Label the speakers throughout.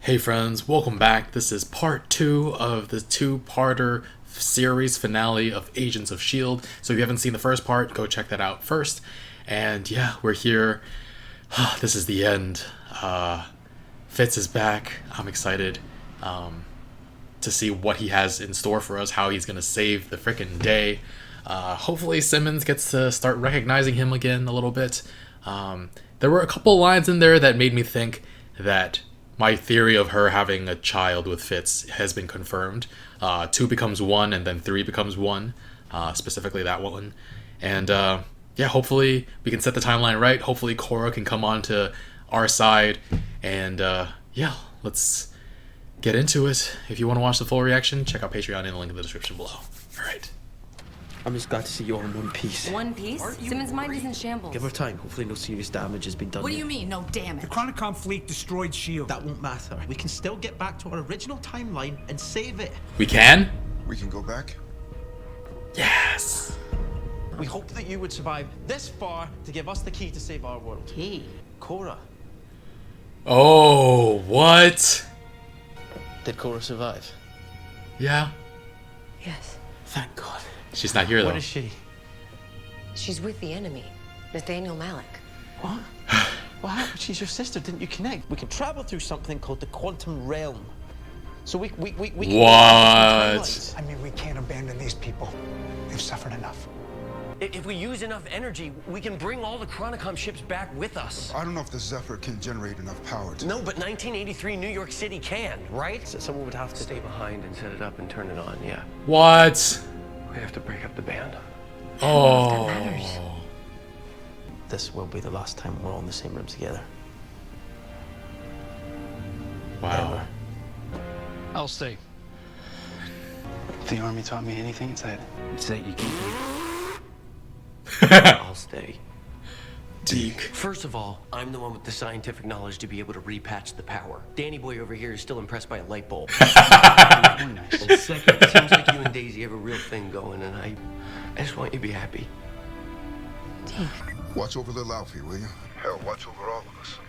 Speaker 1: Hey friends, welcome back. This is part 2 of the two-parter series finale of Agents of S.H.I.E.L.D. So if you haven't seen the first part, go check that out first. And yeah, we're here. This is the end. Fitz is back. I'm excited to see what he has in store for us, how he's going to save the frickin' day. Hopefully Simmons gets to start recognizing him again a little bit. There were a couple lines in there that made me think that my theory of her having a child with Fitz has been confirmed. 2 becomes 1 and then 3 becomes 1, specifically that one. And yeah, hopefully we can set the timeline right. Hopefully Korra can come on to our side. And yeah, let's get into it. If you want to watch the full reaction, check out Patreon in the link in the description below. Alright.
Speaker 2: I'm just glad to see you all in one piece.
Speaker 3: One piece? Simmons' mind is in shambles.
Speaker 2: Give her time. Hopefully no serious damage has been done.
Speaker 3: What do
Speaker 2: yet.
Speaker 3: you mean, no damage?
Speaker 4: The Chronicom fleet destroyed S.H.I.E.L.D.
Speaker 2: That won't matter. We can still get back to our original timeline and save it.
Speaker 1: We can?
Speaker 5: We can go back?
Speaker 1: Yes!
Speaker 2: We hoped that you would survive this far to give us the key to save our world.
Speaker 3: Key?
Speaker 2: Korra.
Speaker 1: Oh, what?
Speaker 2: Did Korra survive?
Speaker 1: Yeah.
Speaker 3: Yes.
Speaker 2: Thank God.
Speaker 1: She's not here though.
Speaker 2: Where is she?
Speaker 3: She's with the enemy, Nathaniel Malik.
Speaker 2: What? What happened? She's your sister. Didn't you connect? We can travel through something called the quantum realm. So we can
Speaker 1: What?
Speaker 4: I mean, we can't abandon these people. They've suffered enough.
Speaker 6: If we use enough energy, we can bring all the Chronicom ships back with us.
Speaker 5: I don't know if the Zephyr can generate enough power to...
Speaker 6: No, but 1983 New York City can, right?
Speaker 2: So someone would have to
Speaker 6: Stay behind and set it up and turn it on, yeah.
Speaker 1: What?
Speaker 6: We have to break up the band.
Speaker 1: Oh.
Speaker 2: This will be the last time we're all in the same room together.
Speaker 1: Wow.
Speaker 7: I'll stay. If the army taught me anything, it's that you keep me.
Speaker 6: I'll stay.
Speaker 1: Deke.
Speaker 6: First of all, I'm the one with the scientific knowledge to be able to repatch the power. Danny boy over here is still impressed by a light bulb. And second, it seems like you and Daisy have a real thing going, and I just want you to be happy.
Speaker 5: Watch over little Alfie, will you? Hell, watch over all of us.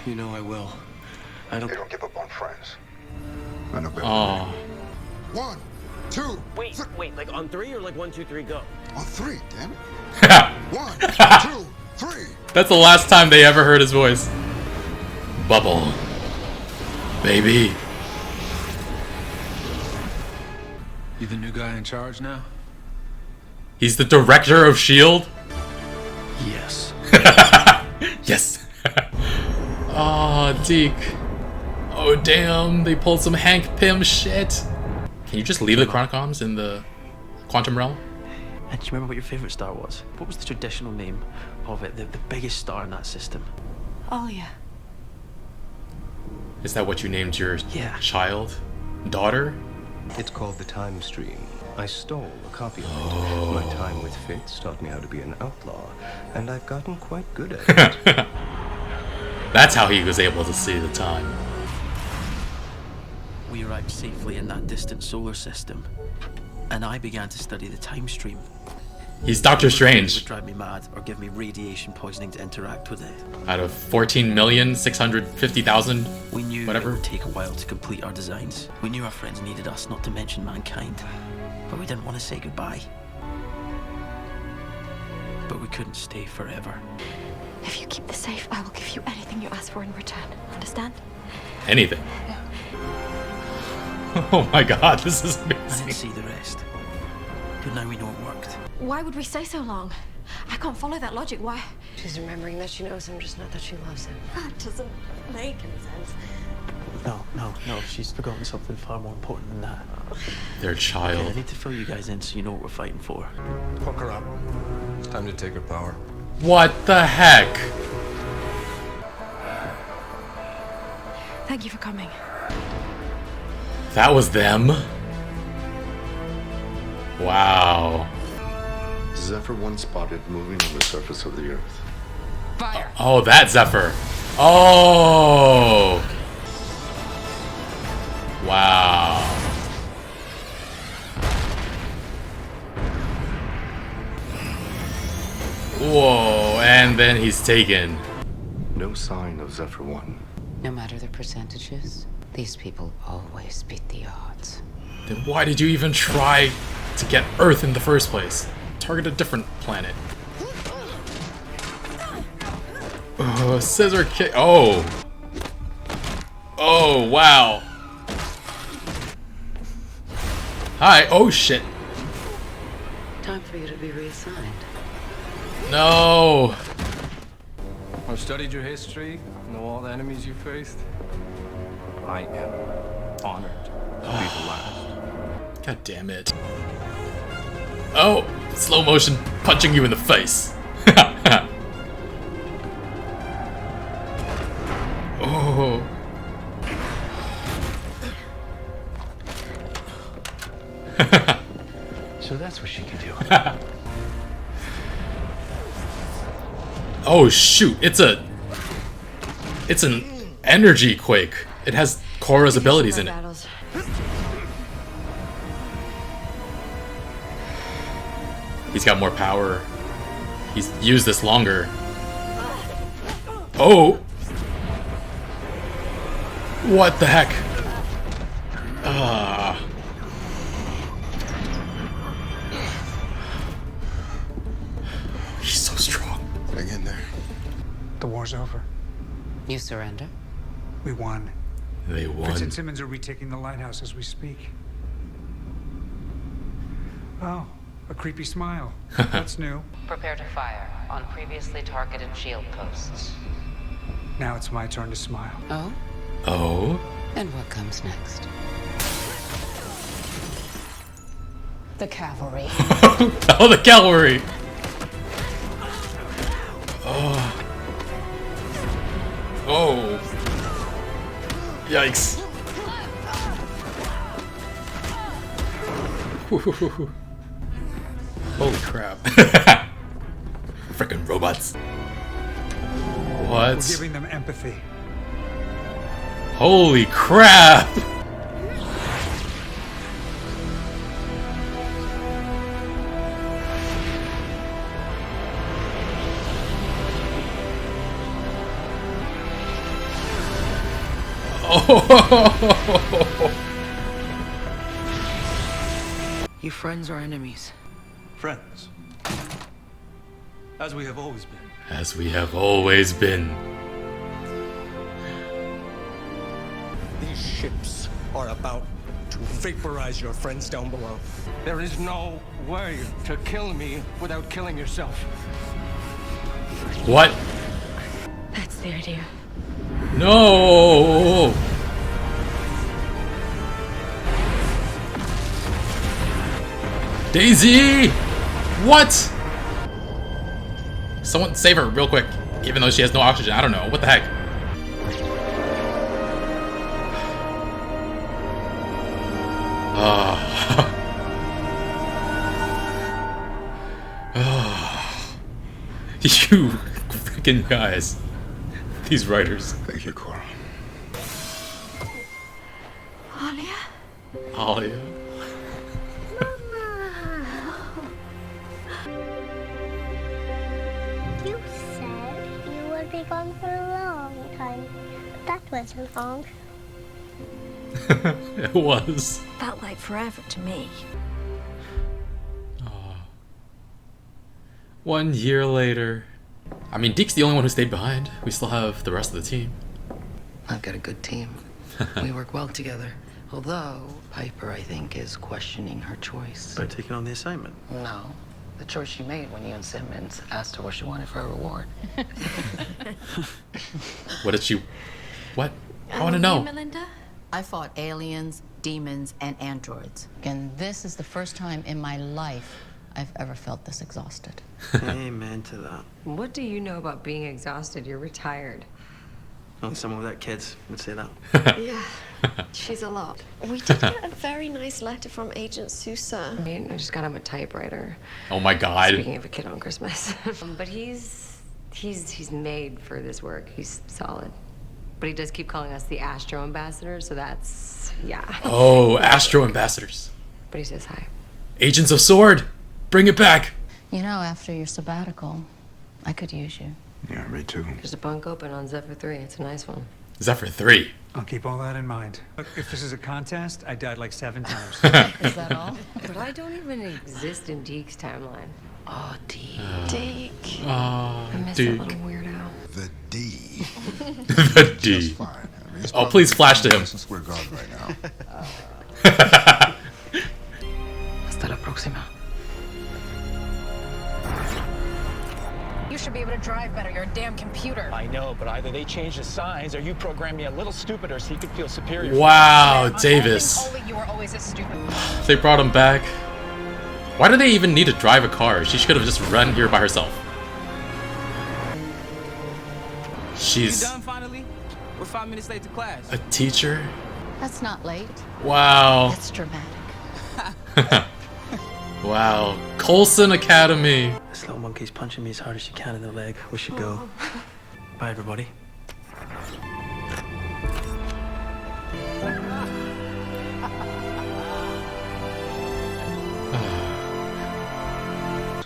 Speaker 6: You know I will. I don't...
Speaker 5: They don't give up on friends. I know better.
Speaker 1: Oh.
Speaker 5: 1, 2,
Speaker 6: Wait, like on 3 or like 1, 2, 3, go?
Speaker 5: on 3, damn it. 1, 2, 3.
Speaker 1: That's the last time they ever heard his voice. Bubble. Baby.
Speaker 7: You the new guy in charge now?
Speaker 1: He's the director of S.H.I.E.L.D.?
Speaker 2: Yes.
Speaker 1: Yes. Oh, Deke. Oh, damn. They pulled some Hank Pym shit. Can you just leave the Chronicoms in the quantum realm?
Speaker 2: And do you remember what your favorite star was? What was the traditional name of it? The biggest star in that system?
Speaker 3: Oh, yeah.
Speaker 1: Is that what you named your
Speaker 2: Yeah.
Speaker 1: child? Daughter?
Speaker 8: It's called the Time Stream. I stole a copy of it. My time with Fitz taught me how to be an outlaw, and I've gotten quite good at it.
Speaker 1: That's how he was able to see the time.
Speaker 2: We arrived safely in that distant solar system, and I began to study the time stream.
Speaker 1: He's Doctor
Speaker 2: It
Speaker 1: Strange.
Speaker 2: would drive me mad or give me radiation poisoning to interact with it.
Speaker 1: Out of 14,650,000
Speaker 2: We knew
Speaker 1: whatever.
Speaker 2: it would take a while to complete our designs. We knew our friends needed us, not to mention mankind. But we didn't want to say goodbye. But we couldn't stay forever.
Speaker 9: If you keep the safe, I will give you anything you ask for in return. Understand?
Speaker 1: Anything. Oh my god, this is
Speaker 2: I
Speaker 1: amazing.
Speaker 2: didn't see the rest. But now we know it worked.
Speaker 9: Why would we stay so long? I can't follow that logic. Why?
Speaker 3: She's remembering that she knows him, just not that she loves him.
Speaker 9: That doesn't make any sense.
Speaker 2: No. She's forgotten something far more important than that.
Speaker 1: Their
Speaker 2: Okay, I
Speaker 1: child.
Speaker 2: need to fill you guys in so you know what we're fighting for.
Speaker 8: Hook her up. It's time to take her power.
Speaker 1: What the heck?
Speaker 9: Thank you for coming.
Speaker 1: That was them? Wow.
Speaker 5: Zephyr 1 spotted moving on the surface of the Earth.
Speaker 3: Fire!
Speaker 1: Oh, that Zephyr. Oh. Wow. Whoa, and then he's taken.
Speaker 5: No sign of Zephyr 1.
Speaker 10: No matter the percentages, these people always beat the odds.
Speaker 1: Then why did you even try to get Earth in the first place? Target a different planet. Oh, scissor kick. Oh. Oh, wow. Hi. Oh, shit.
Speaker 10: Time for you to be reassigned.
Speaker 1: No.
Speaker 7: I've studied your history, know all the enemies you faced. I am honored to be the last.
Speaker 1: God damn it. Oh, slow motion punching you in the face. Oh.
Speaker 7: So that's what she can do.
Speaker 1: Oh shoot, it's an energy quake. It has Korra's abilities in it. He's got more power. He's used this longer. Oh! What the heck? Ah. He's so strong.
Speaker 5: Hang in there.
Speaker 4: The war's over.
Speaker 10: You surrender?
Speaker 4: We won.
Speaker 1: They
Speaker 4: Fitz
Speaker 1: won.
Speaker 4: and Simmons are retaking the lighthouse as we speak. Oh, a creepy smile. That's new.
Speaker 10: Prepare to fire on previously targeted shield posts.
Speaker 4: Now it's my turn to smile.
Speaker 10: Oh?
Speaker 1: Oh?
Speaker 10: And what comes next? The cavalry.
Speaker 1: Oh, the cavalry! Oh. Oh. Yikes. Holy crap. Frickin' robots. What?
Speaker 4: We're giving them empathy.
Speaker 1: Holy crap! Oh!
Speaker 10: You friends or enemies?
Speaker 6: Friends. As we have always been.
Speaker 1: As we have always been.
Speaker 6: These ships are about to vaporize your friends down below.
Speaker 7: There is no way to kill me without killing yourself.
Speaker 1: What?
Speaker 9: That's the idea.
Speaker 1: No! Daisy! What? Someone save her real quick, even though she has no oxygen. I don't know. What the heck? You freaking guys. These writers.
Speaker 5: Thank you, Cora.
Speaker 9: Alia?
Speaker 1: Alia.
Speaker 11: You said you would be gone for a long time. But that wasn't long.
Speaker 1: It was.
Speaker 9: Felt like forever to me.
Speaker 1: 1 year later. I mean, Deke's the only one who stayed behind. We still have the rest of the team.
Speaker 10: I've got a good team. We work well together. Although, Piper, I think, is questioning her choice.
Speaker 2: By taking on the assignment?
Speaker 10: No. The choice she made when you and Simmons asked her what she wanted for a reward.
Speaker 1: What did she... What? I want to know.
Speaker 9: Melinda?
Speaker 10: I fought aliens, demons, and androids. And this is the first time in my life I've ever felt this exhausted.
Speaker 2: Amen to that.
Speaker 3: What do you know about being exhausted? You're retired.
Speaker 2: Only someone with that kids would say that.
Speaker 9: Yeah, she's a lot. We did get a very nice letter from Agent Sousa.
Speaker 3: I mean, I just got him a typewriter.
Speaker 1: Oh my god.
Speaker 3: Speaking of a kid on Christmas. But he's made for this work. He's solid. But he does keep calling us the Astro Ambassadors, so that's, yeah.
Speaker 1: Oh, Astro Ambassadors.
Speaker 3: But he says hi.
Speaker 1: Agents of Sword! Bring it back!
Speaker 10: You know, after your sabbatical, I could use you.
Speaker 5: Yeah, me too.
Speaker 3: There's a bunk open on Zephyr 3. It's a nice one.
Speaker 1: Zephyr 3.
Speaker 4: I'll keep all that in mind. Look, if this is a contest, I died like 7 times.
Speaker 10: Is that all?
Speaker 3: But I don't even exist in Deke's timeline. Oh, Deke.
Speaker 9: Deke.
Speaker 1: Oh,
Speaker 3: I miss
Speaker 1: Deke.
Speaker 3: that little weirdo.
Speaker 5: The D.
Speaker 1: The D.
Speaker 5: Fine. I mean, it's
Speaker 1: Oh, please flash to him.
Speaker 5: Madison Square Garden right now.
Speaker 3: Hasta la próxima.
Speaker 12: You should be able to drive better. You're a damn computer.
Speaker 2: I know, but either they change the signs or you program me a little stupider so he could feel superior.
Speaker 1: Wow, Davis.
Speaker 12: Only you were always a stupid.
Speaker 1: They brought him back. Why do they even need to drive a car? She should have just run here by herself. She's
Speaker 13: You done finally? We're 5 minutes late to class.
Speaker 1: a teacher?
Speaker 10: That's not late.
Speaker 1: Wow.
Speaker 10: That's dramatic.
Speaker 1: Wow. Coulson Academy.
Speaker 2: This little monkey's punching me as hard as she can in the leg. We should go. Bye, everybody.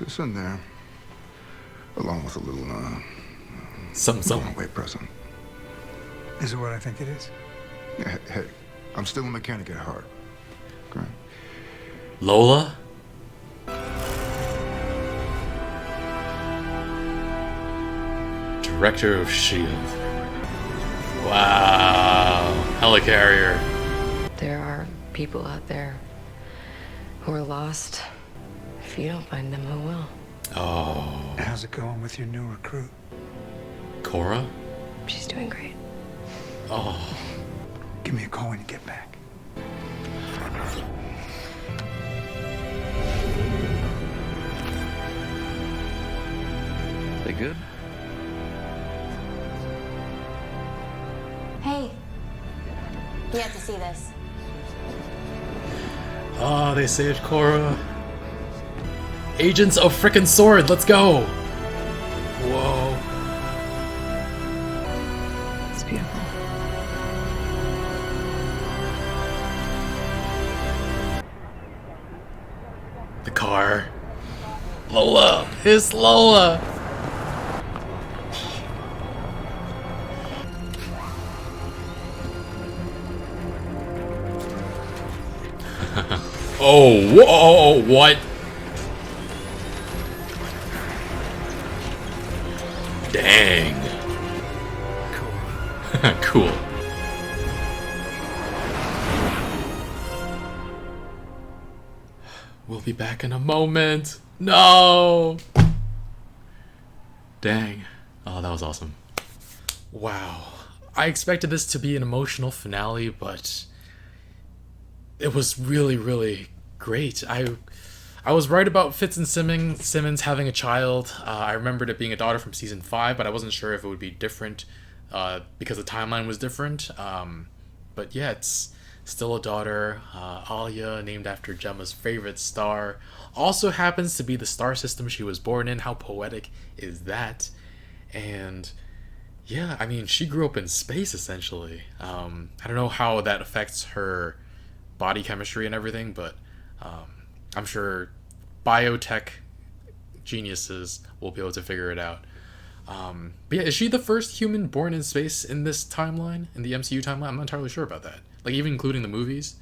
Speaker 5: It's in there, along with a little
Speaker 1: Something.
Speaker 5: going away present.
Speaker 4: Is it what I think it is?
Speaker 5: Yeah, hey, I'm still a mechanic at heart. Okay.
Speaker 1: Lola? Director of S.H.I.E.L.D. Wow. Helicarrier.
Speaker 3: There are people out there who are lost. If you don't find them, who will?
Speaker 1: Oh.
Speaker 4: How's it going with your new recruit?
Speaker 1: Cora?
Speaker 3: She's doing great.
Speaker 1: Oh.
Speaker 4: Give me a call when you get back.
Speaker 7: They good?
Speaker 11: Hey, you have to see this.
Speaker 1: Oh, they saved Cora. Agents of frickin' Sword, let's go! Whoa.
Speaker 3: It's beautiful.
Speaker 1: The car. Lola! It's Lola! Oh, whoa, what? Dang. Cool. Cool. We'll be back in a moment. No! Dang. Oh, that was awesome. Wow. I expected this to be an emotional finale, but it was really, really great. I was right about Fitz and Simmons having a child. I remembered it being a daughter from season 5, but I wasn't sure if it would be different because the timeline was different. But yeah, it's still a daughter. Alia, named after Gemma's favorite star, also happens to be the star system she was born in. How poetic is that? And yeah, I mean, she grew up in space essentially. I don't know how that affects her body chemistry and everything, but I'm sure biotech geniuses will be able to figure it out. But yeah, is she the first human born in space in this timeline, in the MCU timeline? I'm not entirely sure about that. Like, even including the movies?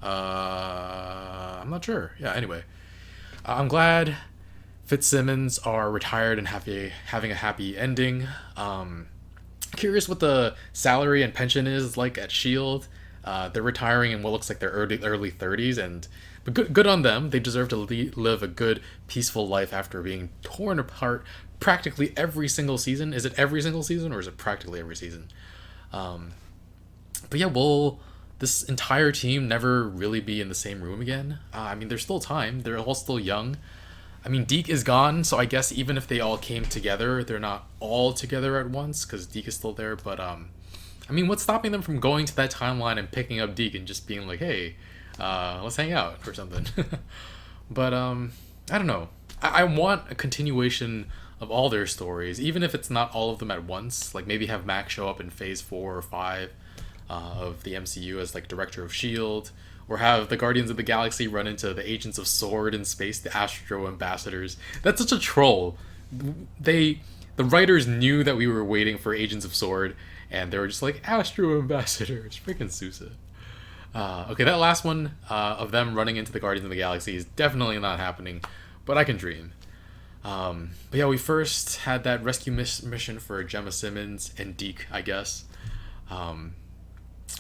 Speaker 1: I'm not sure. Yeah, anyway. I'm glad Fitzsimmons are retired and having a happy ending. Curious what the salary and pension is like at S.H.I.E.L.D. They're retiring in what looks like their early 30s, but good on them. They deserve to live a good, peaceful life after being torn apart practically every single season. Is it every single season, or is it practically every season? But yeah, will this entire team never really be in the same room again? I mean, there's still time. They're all still young. I mean, Deke is gone, so I guess even if they all came together, they're not all together at once, because Deke is still there, but I mean, what's stopping them from going to that timeline and picking up Deke and just being like, hey, let's hang out or something? But, I don't know. I want a continuation of all their stories, even if it's not all of them at once. Like, maybe have Mac show up in Phase 4 or 5 of the MCU as, like, Director of S.H.I.E.L.D., or have the Guardians of the Galaxy run into the Agents of S.W.O.R.D. in space, the Astro Ambassadors. That's such a troll. They the writers knew that we were waiting for Agents of Sword, and they were just like, Astro Ambassador, it's freaking Sousa. Okay, that last one of them running into the Guardians of the Galaxy is definitely not happening, but I can dream. But yeah, we first had that rescue mission for Gemma Simmons and Deke, I guess.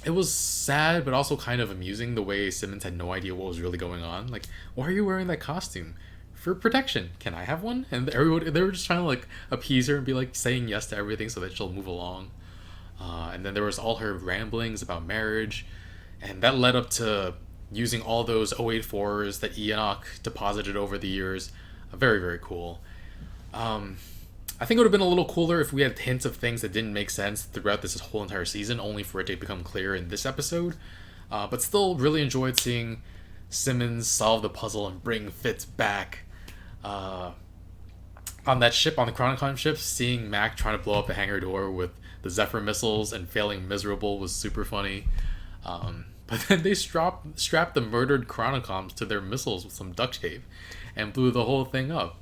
Speaker 1: It was sad, but also kind of amusing the way Simmons had no idea what was really going on. Like, why are you wearing that costume? For protection. Can I have one? And everybody, they were just trying to like appease her and be like saying yes to everything so that she'll move along. And then there was all her ramblings about marriage, and that led up to using all those 084s that Enoch deposited over the years. Very, very cool. I think it would have been a little cooler if we had hints of things that didn't make sense throughout this whole entire season, only for it to become clear in this episode. But still really enjoyed seeing Simmons solve the puzzle and bring Fitz back. On that ship, on the Chronicon ship, seeing Mac trying to blow up the hangar door with the Zephyr missiles and failing miserable was super funny. But then they strapped the murdered Chronicons to their missiles with some duct tape and blew the whole thing up.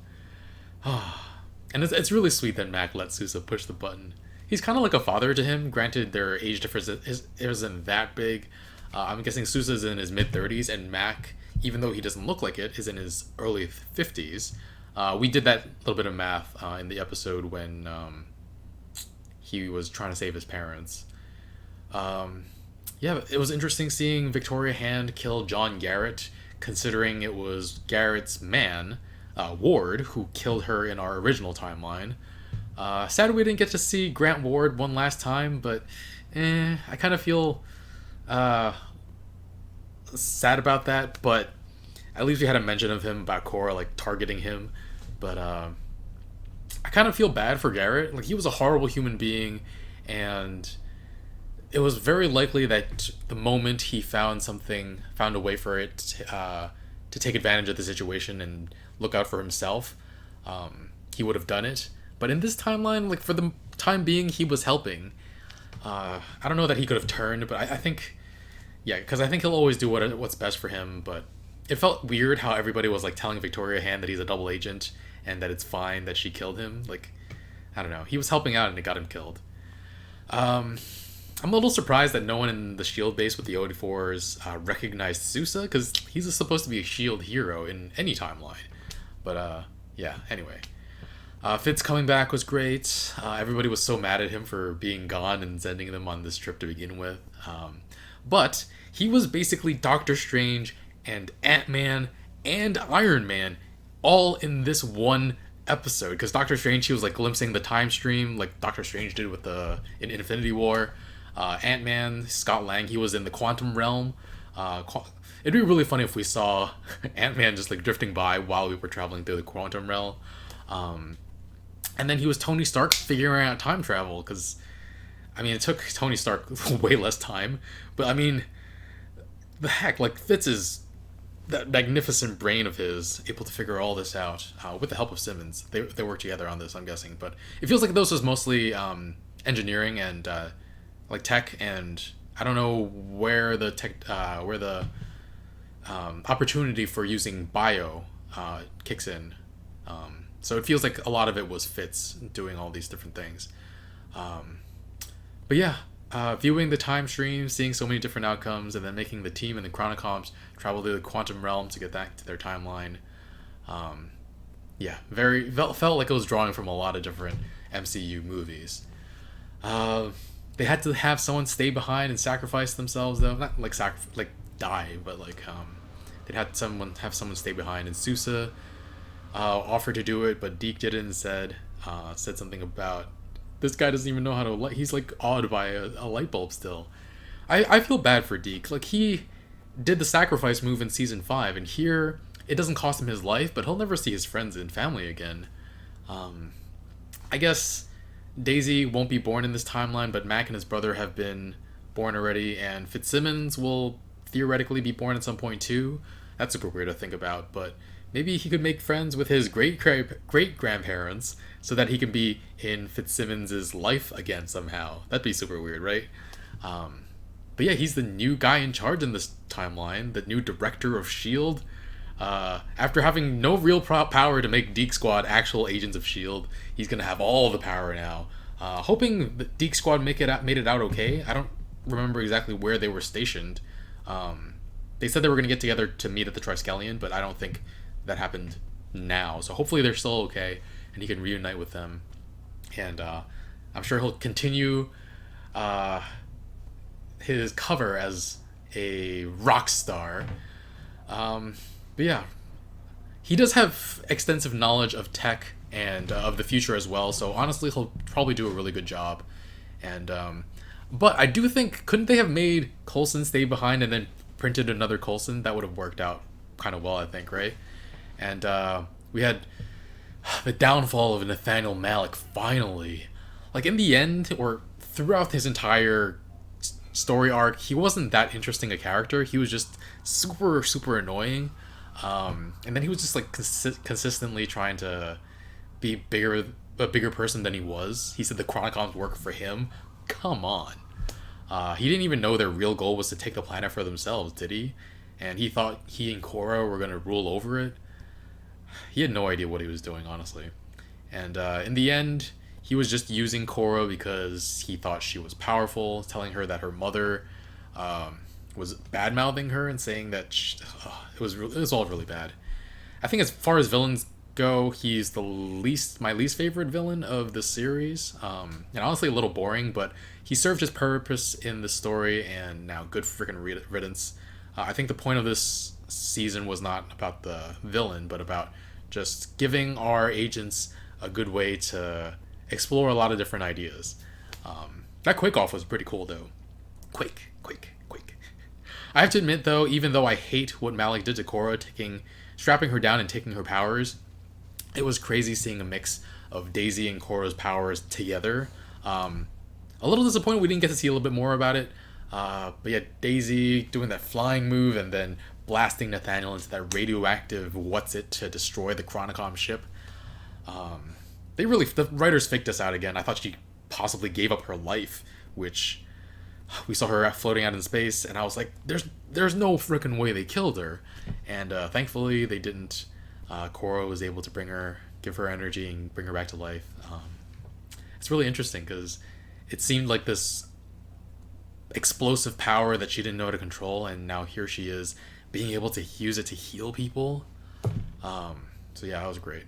Speaker 1: And it's really sweet that Mac let Sousa push the button. He's kind of like a father to him. Granted, their age difference isn't that big. I'm guessing Sousa's in his mid-30s, and Mac, even though he doesn't look like it, is in his early 50s. We did that little bit of math in the episode when he was trying to save his parents. Yeah, it was interesting seeing Victoria Hand kill John Garrett, considering it was Garrett's man, Ward, who killed her in our original timeline. Sad we didn't get to see Grant Ward one last time, but I kind of feel sad about that, but at least we had a mention of him about Cora like targeting him. But I kind of feel bad for Garrett. Like, he was a horrible human being, and it was very likely that the moment he found a way for it to take advantage of the situation and look out for himself, he would have done it. But in this timeline, like, for the time being, he was helping. I don't know that he could have turned, but I think, yeah, because I think he'll always do what's best for him. But it felt weird how everybody was like telling Victoria Hand that he's a double agent and that it's fine that she killed him. Like, I don't know. He was helping out and it got him killed. I'm a little surprised that no one in the S.H.I.E.L.D. base with the OD4s recognized Sousa, because he's supposed to be a S.H.I.E.L.D. hero in any timeline. But, yeah, anyway. Fitz coming back was great. Everybody was so mad at him for being gone and sending them on this trip to begin with. But he was basically Doctor Strange and Ant-Man and Iron Man all in this one episode, because Doctor Strange, he was like glimpsing the time stream like Doctor Strange did with in Infinity War. Ant-Man, Scott Lang, he was in the quantum realm. It'd be really funny if we saw Ant-Man just like drifting by while we were traveling through the quantum realm. And then he was Tony Stark figuring out time travel, because I mean, it took Tony Stark way less time, but I mean, the heck, like, Fitz is that magnificent brain of his able to figure all this out with the help of Simmons. They work together on this, I'm guessing, but it feels like this was mostly engineering and like tech, and I don't know where the opportunity for using bio kicks in. So it feels like a lot of it was Fitz doing all these different things. But yeah, viewing the time stream, seeing so many different outcomes, and then making the team and the Chronicons travel to the quantum realm to get back to their timeline. Yeah, felt like it was drawing from a lot of different MCU movies. They had to have someone stay behind and sacrifice themselves, though. Not like die, but like they'd have someone stay behind. And Sousa offered to do it, but Deke didn't, and said something about, this guy doesn't even know how to light. He's like awed by a light bulb still. I feel bad for Deke. Like, he did the sacrifice move in season 5, and here it doesn't cost him his life, but he'll never see his friends and family again. I guess Daisy won't be born in this timeline, but Mac and his brother have been born already, and Fitzsimmons will theoretically be born at some point too. That's super weird to think about, but maybe he could make friends with his great-grandparents so that he can be in Fitzsimmons' life again somehow. That'd be super weird, right? But yeah, he's the new guy in charge in this timeline, the new director of S.H.I.E.L.D. After having no real power to make Deke Squad actual agents of S.H.I.E.L.D., he's going to have all the power now. Hoping that Deke Squad made it out okay. I don't remember exactly where they were stationed. They said they were going to get together to meet at the Triskelion, but I don't think that happened now. So hopefully they're still okay, and he can reunite with them. And I'm sure he'll continue his cover as a rock star. But yeah, he does have extensive knowledge of tech and of the future as well. So honestly, he'll probably do a really good job. And but I do think, couldn't they have made Coulson stay behind and then printed another Coulson? That would have worked out kind of well, I think, right? And we had the downfall of Nathaniel Malick finally. Like in the end, or throughout his entire story arc, he wasn't that interesting a character. He was just super annoying. And then he was just like consistently trying to be a bigger person than he was. He said the Chronicoms work for him. Come on. He didn't even know their real goal was to take the planet for themselves, did he? And he thought he and Korra were going to rule over it. He had no idea what he was doing, honestly. And in the end, he was just using Korra because he thought she was powerful, telling her that her mother was bad-mouthing her and saying that it was all really bad. I think as far as villains go, he's my least favorite villain of the series. And honestly a little boring, but he served his purpose in the story, and now good freaking riddance. I think the point of this season was not about the villain, but about just giving our agents a good way to explore a lot of different ideas. That Quake off was pretty cool though. Quake. I have to admit though, even though I hate what Malick did to Korra, strapping her down and taking her powers, it was crazy seeing a mix of Daisy and Korra's powers together. A little disappointed we didn't get to see a little bit more about it. But yeah, Daisy doing that flying move and then blasting Nathaniel into that radioactive what's-it to destroy the Chronicom ship. The writers faked us out again. I thought she possibly gave up her life, which we saw her floating out in space, and I was like, there's no freaking way they killed her. And thankfully they didn't. Korra was able to give her energy and bring her back to life. It's really interesting because it seemed like this explosive power that she didn't know how to control, and now here she is being able to use it to heal people. So yeah, that was great.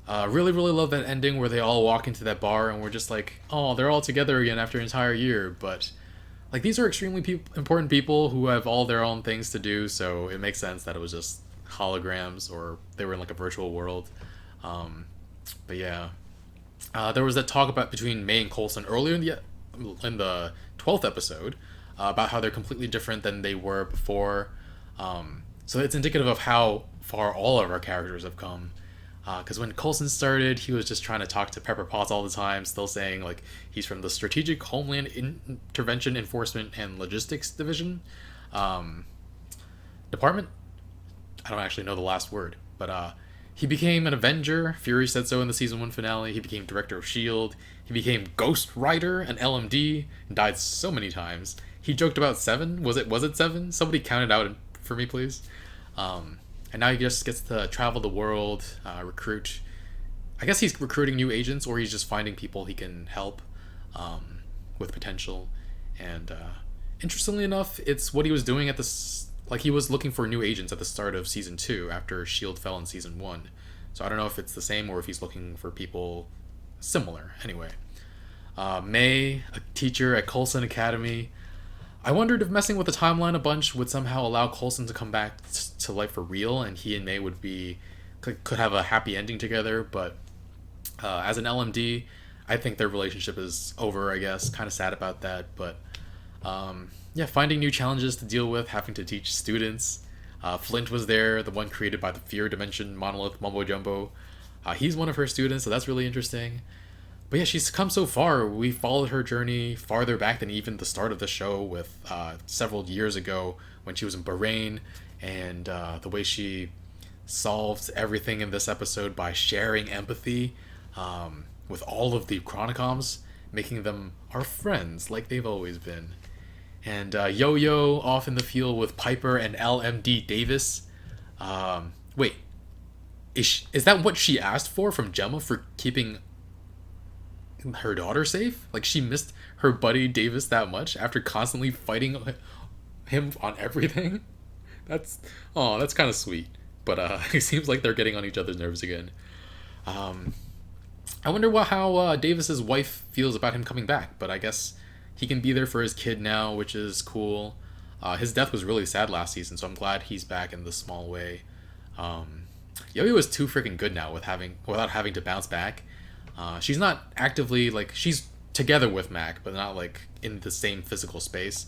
Speaker 1: Really love that ending where they all walk into that bar and we're just like, oh, they're all together again after an entire year. But like, these are extremely important people who have all their own things to do, so it makes sense that it was just holograms or they were in like a virtual world. But yeah, there was that talk between May and Coulson earlier in the 12th episode about how they're completely different than they were before. So it's indicative of how far all of our characters have come. Because when Coulson started, he was just trying to talk to Pepper Potts all the time, still saying like he's from the Strategic Homeland Intervention Enforcement and Logistics Division department. I don't actually know the last word, but he became an Avenger. Fury said so in the season 1 finale. He became Director of S.H.I.E.L.D. He became Ghost Rider, an LMD, and died so many times. He joked about 7. Was it 7? Somebody count it out for me, please. And now he just gets to travel the world, recruit. I guess he's recruiting new agents, or he's just finding people he can help with potential. And interestingly enough, it's what he was doing like he was looking for new agents at the start of season 2 after S.H.I.E.L.D. fell in season 1. So I don't know if it's the same or if he's looking for people similar. Anyway, May, a teacher at Coulson Academy. I wondered if messing with the timeline a bunch would somehow allow Coulson to come back to life for real, and he and May could have a happy ending together. But as an LMD, I think their relationship is over, I guess. Kind of sad about that, but yeah, finding new challenges to deal with, having to teach students. Flint was there, the one created by the Fear Dimension monolith Mumbo Jumbo. He's one of her students, so that's really interesting. But yeah, she's come so far. We followed her journey farther back than even the start of the show, with several years ago when she was in Bahrain, and the way she solved everything in this episode by sharing empathy with all of the Chronicoms, making them our friends like they've always been. And Yo-Yo off in the field with Piper and LMD Davis. Wait, is that what she asked for from Gemma for keeping her daughter safe? Like, she missed her buddy Davis that much after constantly fighting him on everything? That's kind of sweet. But it seems like they're getting on each other's nerves again. I wonder how Davis's wife feels about him coming back, but I guess he can be there for his kid now, which is cool. His death was really sad last season, so I'm glad he's back in this small way. Yo-Yo is too freaking good now without having to bounce back. She's not actively, like, she's together with Mac, but not like in the same physical space.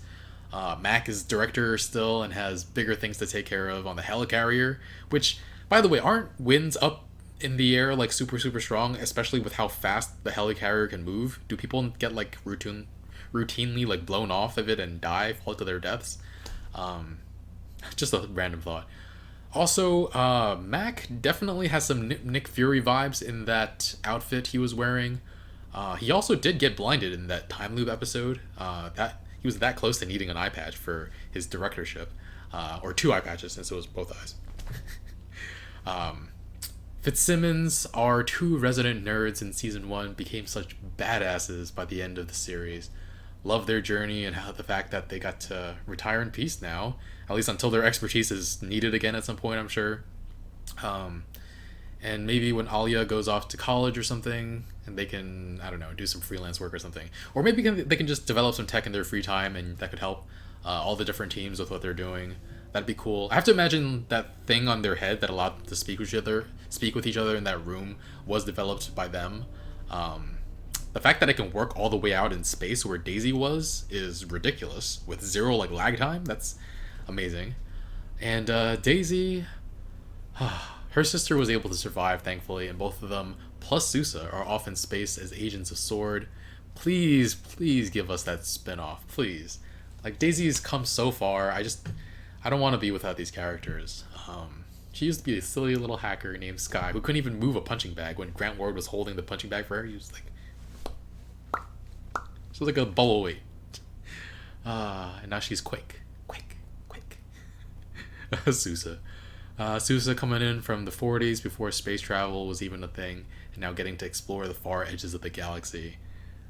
Speaker 1: Mac is director still and has bigger things to take care of on the helicarrier, which, by the way, aren't winds up in the air like super strong, especially with how fast the helicarrier can move? Do people get like routinely like blown off of it and fall to their deaths? Just a random thought. Also, Mac definitely has some Nick Fury vibes in that outfit he was wearing. He also did get blinded in that time loop episode. That he was that close to needing an eye patch for his directorship, or 2 eye patches since it was both eyes. Fitzsimmons, our 2 resident nerds in season 1, became such badasses by the end of the series. Love their journey and how the fact that they got to retire in peace now, at least until their expertise is needed again at some point, I'm sure. And maybe when Alia goes off to college or something, and they can, I don't know, do some freelance work or something. Or maybe they can just develop some tech in their free time, and that could help all the different teams with what they're doing. That'd be cool. I have to imagine that thing on their head that allowed them to speak with each other in that room was developed by them. The fact that it can work all the way out in space where Daisy was is ridiculous. With 0 like lag time, that's amazing. And Daisy, her sister was able to survive, thankfully, and both of them, plus Sousa, are off in space as agents of S.W.O.R.D. Please give us that spin-off, please. Like, Daisy's come so far, I don't want to be without these characters. She used to be a silly little hacker named Sky who couldn't even move a punching bag when Grant Ward was holding the punching bag for her. He was like... She was like a bubble weight. And now she's Quake. Sousa. Sousa coming in from the 40s before space travel was even a thing, and now getting to explore the far edges of the galaxy.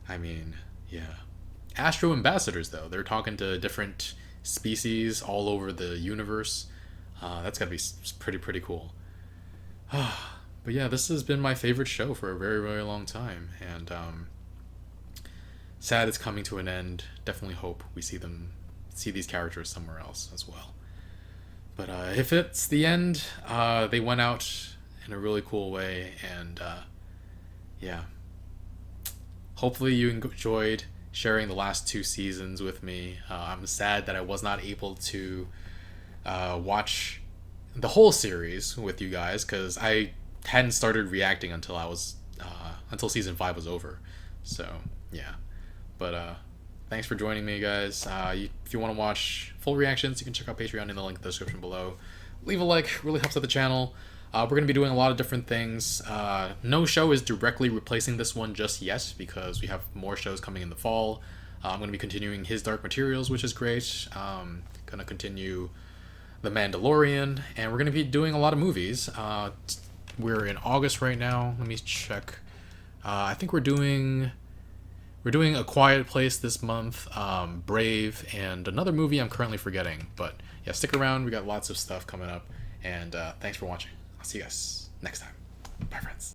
Speaker 1: I mean, yeah. Astro ambassadors, though. They're talking to different species all over the universe. That's gotta be pretty cool. But yeah, this has been my favorite show for a very long time, and sad it's coming to an end. Definitely hope we see these characters somewhere else as well. But if it's the end, they went out in a really cool way, and yeah. Hopefully you enjoyed sharing the last 2 seasons with me. I'm sad that I was not able to watch the whole series with you guys, because I hadn't started reacting until until season 5 was over. So yeah, but thanks for joining me, guys. If you want to watch full reactions, you can check out Patreon in the link in the description below. Leave a like, really helps out the channel. We're going to be doing a lot of different things. No show is directly replacing this one just yet, because we have more shows coming in the fall. I'm going to be continuing his Dark Materials, which is great. Going to continue The Mandalorian, and we're going to be doing a lot of movies. We're in August right now. Let me check. I think we're doing A Quiet Place this month, Brave, and another movie I'm currently forgetting. But yeah, stick around. We got lots of stuff coming up, and thanks for watching. I'll see you guys next time. Bye, friends.